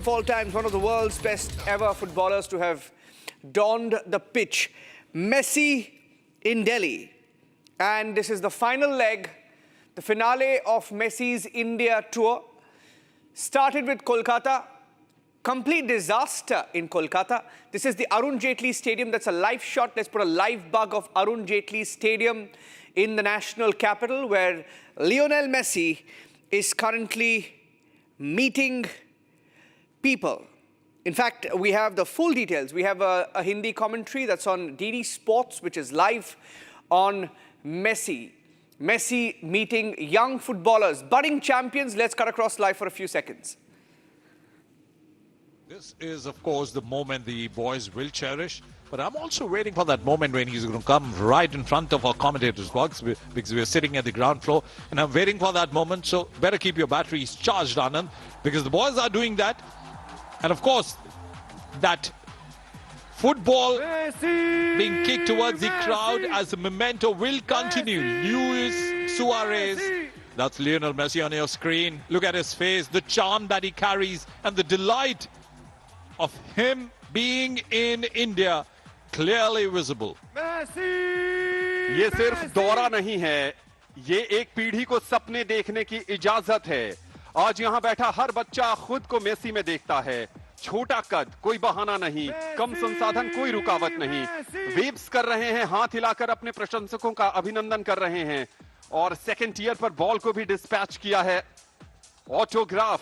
Of all times, one of the world's best ever footballers to have donned the pitch. Messi in Delhi. And this is the final leg, the finale of Messi's India tour. Started with Kolkata. Complete disaster in Kolkata. This is the Arun Jaitley Stadium. That's a live shot. Let's put a live bug of Arun Jaitley Stadium in the national capital, where Lionel Messi is currently meeting people. In fact, we have the full details. We have a Hindi commentary that's on DD Sports, which is live on Messi. Messi meeting young footballers, budding champions. Let's cut across live for a few seconds. This is, of course, the moment the boys will cherish. But I'm also waiting for that moment when he's going to come right in front of our commentators' box, because we're sitting at the ground floor. And I'm waiting for that moment. So better keep your batteries charged, Anand, because the boys are doing that. And of course, that football being kicked towards the crowd as a memento will continue. Luis Suarez, that's Lionel Messi on your screen. Look at his face, the charm that he carries, and the delight of him being in India, clearly visible. ये सिर्फ दौरा नहीं है, ये एक पीढ़ी को सपने देखने की इजाजत है। आज यहाँ बैठा हर बच्चा खुद को मेसी में देखता है। छोटा कद, कोई बहाना नहीं, कम संसाधन, कोई रुकावट नहीं। वेव्स कर रहे हैं, हाथ हिलाकर अपने प्रशंसकों का अभिनंदन कर रहे हैं। और सेकंड टियर पर बॉल को भी डिस्पैच किया है। Autograph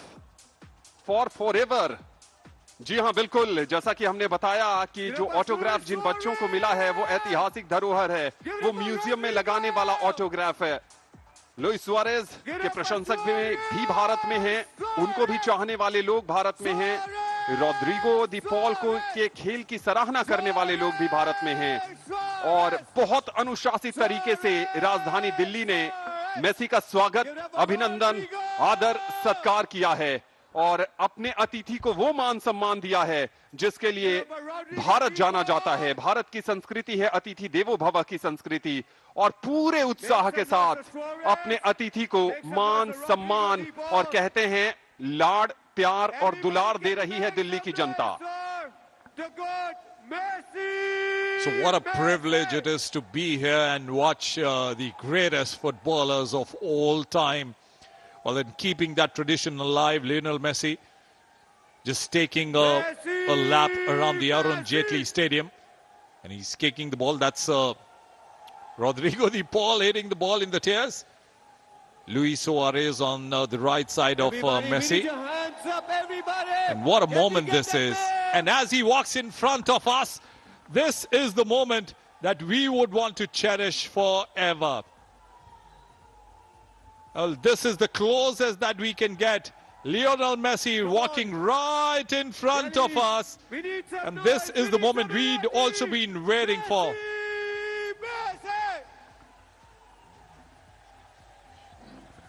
for forever. जी हाँ, बिल्कुल, जैसा कि हमने बताया कि जो ऑटोग्राफ जिन बच्चों को मिला है वो ऐतिहासिक धरोहर है, वो म्यूजियम में लगाने वाला ऑटोग्राफ है। लुइस सुआरेज के प्रशंसक भी भारत में हैं, उनको भी चाहने वाले लोग भारत में हैं। रोड्रिगो दी पॉल को के खेल की सराहना करने वाले लोग भी भारत में हैं। और बहुत अनुशासित तरीके से राजधानी दिल्ली ने मेसी का स्वागत, अभिनंदन, आदर, सत्कार किया है और अपने अतिथि को वो मान सम्मान दिया है जिसके लिए भारत जाना जाता है। भारत की संस्कृति है अतिथि देवो भव की संस्कृति, और पूरे उत्साह के साथ अपने अतिथि को मान सम्मान और कहते हैं लाड, प्यार और दुलार दे रही है दिल्ली की जनता। So what a privilege it is to be here and watch the greatest footballers of all time. Well, then keeping that tradition alive, Lionel Messi just taking a lap around the Arun Jaitley Stadium, and he's kicking the ball. That's Rodrigo de Paul hitting the ball in the tears. Luis Suarez on the right side of Messi. And what a moment this is. And as he walks in front of us, this is the moment that we would want to cherish forever. Well, this is the closest that we can get. Lionel Messi walking right in front of us. And this is the moment we'd also been waiting for.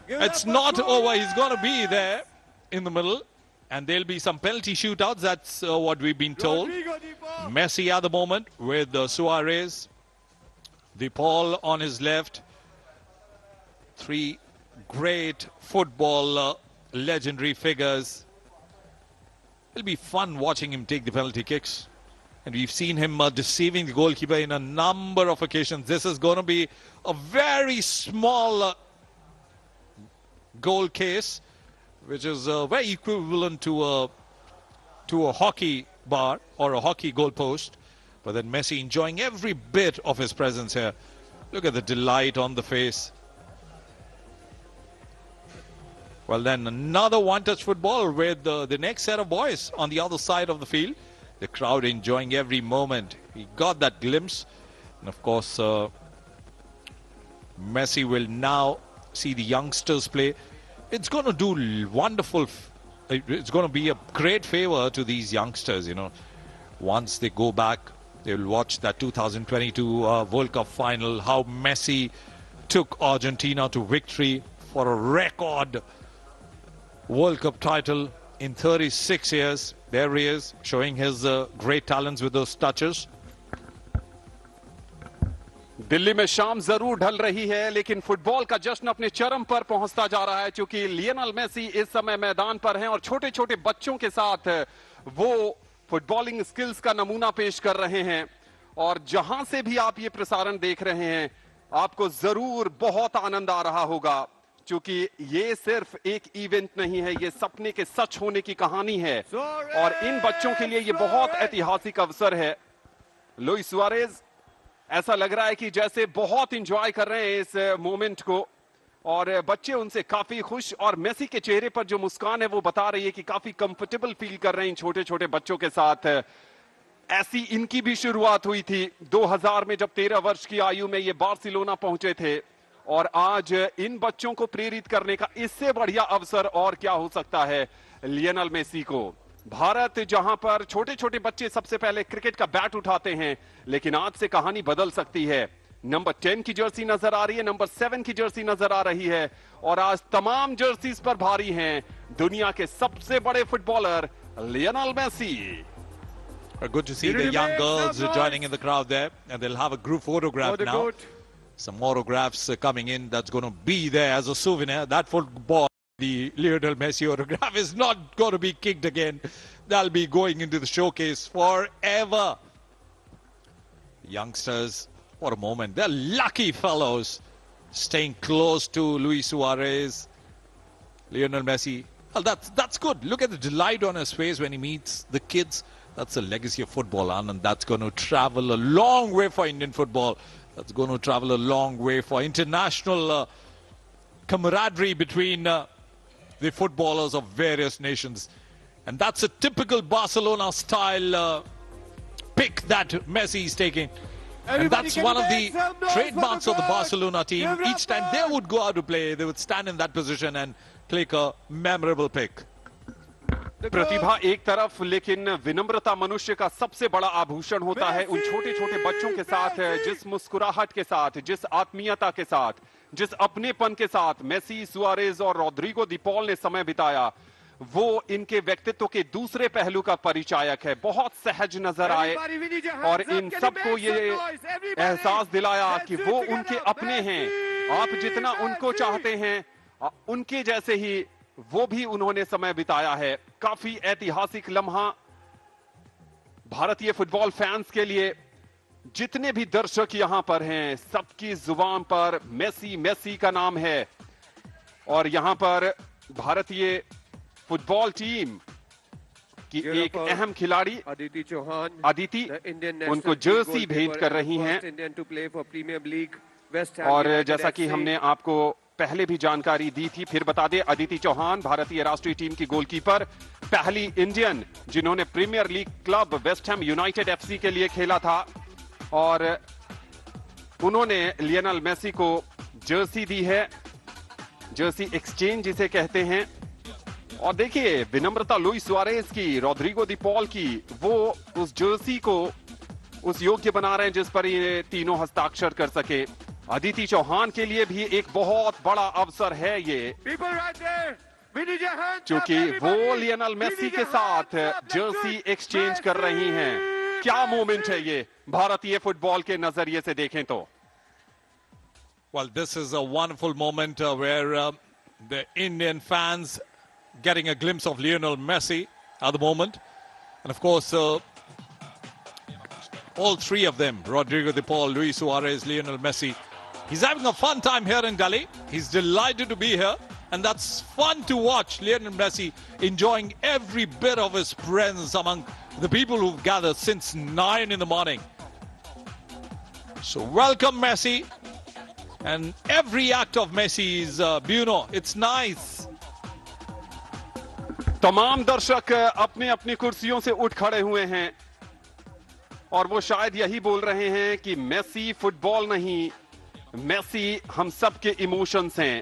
It's not over. He's going to be there in the middle. And there'll be some penalty shootouts. That's what we've been told. Messi at the moment with Suarez. De Paul on his left. Three great football legendary figures. It'll be fun watching him take the penalty kicks. And we've seen him deceiving the goalkeeper in a number of occasions. This is going to be a very small goal case, which is very equivalent to a hockey bar or a hockey goal post. But then Messi enjoying every bit of his presence here. Look at the delight on the face. Well, then another one-touch football with the next set of boys on the other side of the field. The crowd enjoying every moment. He got that glimpse. And of course, Messi will now see the youngsters play. It's going to do wonderful. It's going to be a great favor to these youngsters, you know. Once they go back, they will watch that 2022 World Cup final, how Messi took Argentina to victory for a record World Cup title in 36 years. There he is, showing his great talents with those touches. Delhi में शाम जरूर ढल रही है, लेकिन football का जश्न अपने चरम पर पहुंचता जा रहा है, क्योंकि लियोनेल मेसी इस समय मैदान पर हैं और छोटे छोटे बच्चों के साथ वो फुटबॉलिंग स्किल्स का नमूना पेश कर रहे हैं। और जहां से भी आप ये प्रसारण देख रहे हैं, आपको जरूर बहुत आनंद आ रहा होगा, क्योंकि ये सिर्फ एक इवेंट नहीं है, ये सपने के सच होने की कहानी है और इन बच्चों के लिए ये बहुत ऐतिहासिक अवसर है। लुइस सुआरेज ऐसा लग रहा है कि जैसे बहुत एंजॉय कर रहे हैं इस मोमेंट को, और बच्चे उनसे काफी खुश, और मेसी के चेहरे पर जो मुस्कान है वो बता रही है कि काफी कंफर्टेबल फील कर रहे हैं इन छोटे छोटे बच्चों के साथ। ऐसी इनकी भी शुरुआत हुई थी 2000 में, जब 13 वर्ष की आयु में ये बार्सिलोना पहुंचे थे, और आज इन बच्चों को प्रेरित करने का इससे बढ़िया अवसर और क्या हो सकता है लियोनेल मेसी को। भारत जहां पर छोटे छोटे बच्चे सबसे पहले क्रिकेट का बैट उठाते हैं, लेकिन आज से कहानी बदल सकती है। नंबर 10 की जर्सी नजर आ रही है, नंबर 7 की जर्सी नजर आ रही है, और आज तमाम जर्सीज पर भारी हैं दुनिया के सबसे बड़े footballer Lionel Messi. Good to see the young girls joining in the crowd there, and they'll have a group photograph now. Some autographs coming in. That's going to be there as a souvenir. That football, the Lionel Messi autograph, is not going to be kicked again. That'll be going into the showcase forever. Youngsters, what a moment. They're lucky fellows, staying close to Luis Suarez, Lionel Messi. Well, that's good. Look at the delight on his face when he meets the kids. That's a legacy of football, and that's going to travel a long way for Indian football. That's going to travel a long way for international camaraderie between the footballers of various nations. And that's a typical Barcelona style pick that Messi is taking. And that's one of the trademarks of the Barcelona team. Each time they would go out to play, they would stand in that position and click a memorable pick. प्रतिभा एक तरफ, लेकिन विनम्रता मनुष्य का सबसे बड़ा आभूषण होता है। उन छोटे छोटे बच्चों के साथ जिस मुस्कुराहट के साथ, जिस आत्मीयता के साथ, जिस अपनेपन के साथ मेसी, सुआरेज और रोड्रिगो दी पॉल ने समय बिताया, वो इनके व्यक्तित्व के दूसरे पहलू का परिचायक है। बहुत सहज नजर आए और इन सबको ये एहसास दिलाया कि वो उनके अपने हैं। आप जितना उनको चाहते हैं, उनके जैसे ही वो भी उन्होंने समय बिताया है। काफी ऐतिहासिक लम्हा भारतीय फुटबॉल फैंस के लिए। जितने भी दर्शक यहां पर हैं, सबकी जुबान पर मेसी मेसी का नाम है, और यहां पर भारतीय फुटबॉल टीम की एक अहम खिलाड़ी अदिति चौहान, उनको जर्सी भेंट कर रही हैं। और जैसा कि हमने आपको पहले भी जानकारी दी थी, फिर बता दें, अदिति चौहान भारतीय राष्ट्रीय टीम की गोलकीपर, पहली इंडियन जिन्होंने Premier League club West Ham United FC के लिए खेला था, और उन्होंने लियोनेल मेसी को जर्सी दी है, जर्सी एक्सचेंज जिसे कहते हैं। और देखिए विनम्रता लुइस सुआरेज की, रोड्रिगो दी पॉल की, वो उस जर्सी को उस योग्य बना रहे हैं जिस पर ये तीनों हस्ताक्षर कर सके। अदिति चौहान के लिए भी एक बहुत बड़ा अवसर है ये, क्योंकि वो लियोनेल मेसी के साथ जर्सी एक्सचेंज कर रही हैं। क्या मोमेंट है ये भारतीय फुटबॉल के नजरिए से देखें तो। Well, this is a wonderful moment where the Indian fans getting a glimpse of Lionel Messi at the moment. And of course, all three of them, Rodrigo de Paul, Luis Suarez, Lionel Messi, he's having a fun time here in Delhi. He's delighted to be here. And that's fun to watch, Lionel Messi enjoying every bit of his presence among the people who've gathered since 9 in the morning. So welcome, Messi. And every act of Messi is, it's nice. तमाम दर्शक अपने अपनी कुर्सियों से उठ खड़े हुए हैं, और वो शायद यही बोल रहे हैं कि मेसी फुटबॉल नहीं, मेसी हम सब के इमोशंस हैं।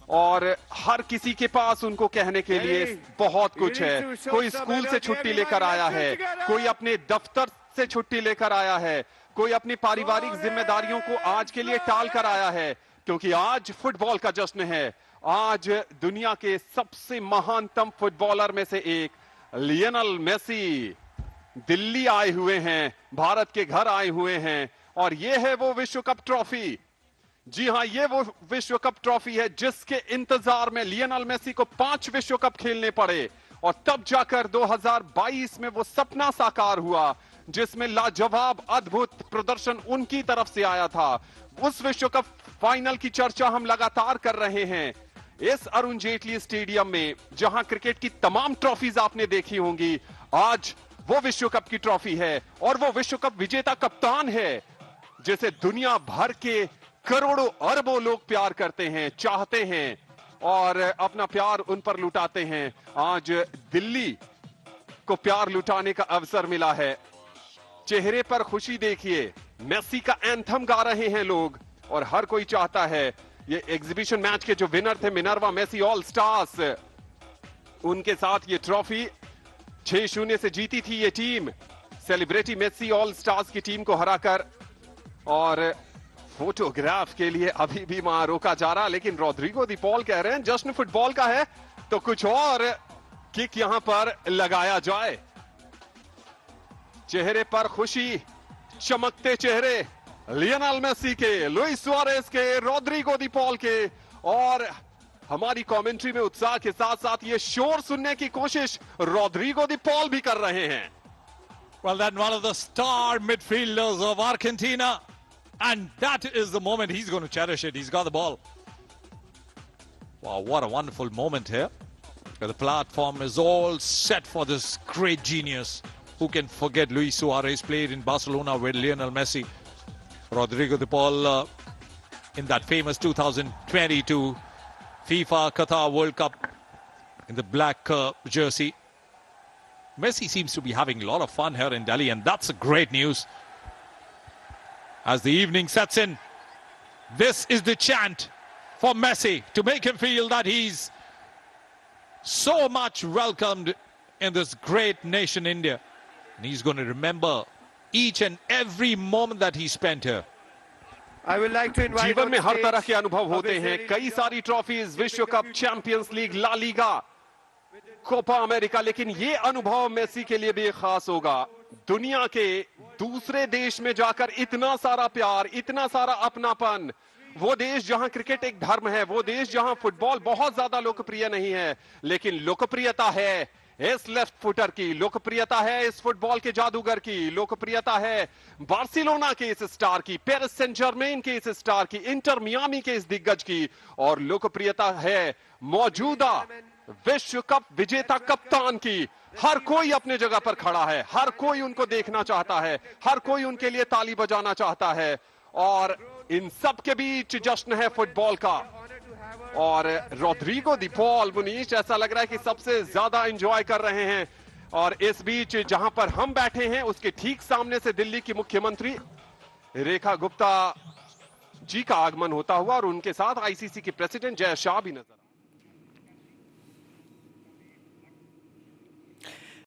और हर किसी के पास उनको कहने के लिए बहुत कुछ है। कोई स्कूल से छुट्टी लेकर आया है, कोई अपने दफ्तर से छुट्टी लेकर आया है, कोई अपनी पारिवारिक जिम्मेदारियों को आज के लिए टाल कर आया है, क्योंकि आज फुटबॉल का जश्न है। आज दुनिया के सबसे महानतम फुटबॉलर में से एक लियोनेल मेसी दिल्ली आए हुए हैं, भारत के घर आए हुए हैं, और ये है वो विश्व कप ट्रॉफी। जी हां, ये वो विश्व कप ट्रॉफी है जिसके इंतजार में लियोनेल मेसी को 5 विश्व कप खेलने पड़े और तब जाकर 2022 में वो सपना साकार हुआ जिसमें लाजवाब अद्भुत प्रदर्शन उनकी तरफ से आया था। उस विश्व कप फाइनल की चर्चा हम लगातार कर रहे हैं इस अरुण जेटली स्टेडियम में, जहां क्रिकेट की तमाम ट्रॉफीज आपने देखी होंगी। आज वो विश्व कप की ट्रॉफी है और वो विश्व कप विजेता कप्तान है जिसे दुनिया भर के करोड़ों अरबों लोग प्यार करते हैं, चाहते हैं और अपना प्यार उन पर लुटाते हैं। आज दिल्ली को प्यार लुटाने का अवसर मिला है। चेहरे पर खुशी देखिए, मेसी का एंथम गा रहे हैं लोग और हर कोई चाहता है ये एग्जीबिशन मैच के जो विनर थे मिनर्वा मेसी ऑल स्टार्स, उनके साथ ये ट्रॉफी 6-0 से जीती थी ये टीम, सेलिब्रिटी मेसी ऑल स्टार्स की टीम को हराकर। और फोटोग्राफ के लिए अभी भी वहां रोका जा रहा, लेकिन रोड्रिगो दी पॉल कह रहे हैं जश्न फुटबॉल का है तो कुछ और किक यहां पर लगाया जाए। चेहरे पर खुशी, चमकते चेहरे लियोनेल मेसी के, लुइस सुआरेज के, रोड्रिगो दी पॉल के, और हमारी कमेंट्री में उत्साह के साथ साथ ये शोर सुनने की कोशिश रोड्रिगो दी पॉल भी कर रहे हैं। Well, then one of the star midfielders of Argentina. And that is the moment he's going to cherish it. He's got the ball. Wow, what a wonderful moment here. The platform is all set for this great genius. Who can forget Luis Suarez played in Barcelona with Lionel Messi. Rodrigo de Paul in that famous 2022 FIFA Qatar World Cup in the black jersey. Messi seems to be having a lot of fun here in Delhi, and that's great news. As the evening sets in, this is the chant for Messi to make him feel that he's so much welcomed in this great nation, India. And he's going to remember each and every moment that he spent here. I would like to invite जीवन में हर तरह के stage अनुभव होते हैं, कई सारी trophies, विश्व cup, Champions League, La Liga, Copa America, लेकिन ये अनुभव मेसी के लिए भी खास होगा। दुनिया के दूसरे देश में जाकर इतना सारा प्यार, इतना सारा अपनापन, वो देश जहां क्रिकेट एक धर्म है, वो देश जहां फुटबॉल बहुत ज्यादा लोकप्रिय नहीं है, लेकिन लोकप्रियता है इस लेफ्ट फुटर की, लोकप्रियता है इस फुटबॉल के जादूगर की, लोकप्रियता है बार्सिलोना के इस स्टार की, पेरिस सेंट जर्मेन के इस स्टार की, इंटर मियामी के इस दिग्गज की, और लोकप्रियता है मौजूदा विश्व कप विजेता कप्तान की। हर कोई अपने जगह पर खड़ा है, हर कोई उनको देखना चाहता है, हर कोई उनके लिए ताली बजाना चाहता है, और इन सब के बीच जश्न है फुटबॉल का। और रोड्रिगो दी पॉल, मुनीश, ऐसा लग रहा है कि सबसे ज्यादा एंजॉय कर रहे हैं। और इस बीच जहां पर हम बैठे हैं उसके ठीक सामने से दिल्ली की मुख्यमंत्री रेखा गुप्ता जी का आगमन होता हुआ और उनके साथ आईसीसी के प्रेसिडेंट जय शाह भी नजर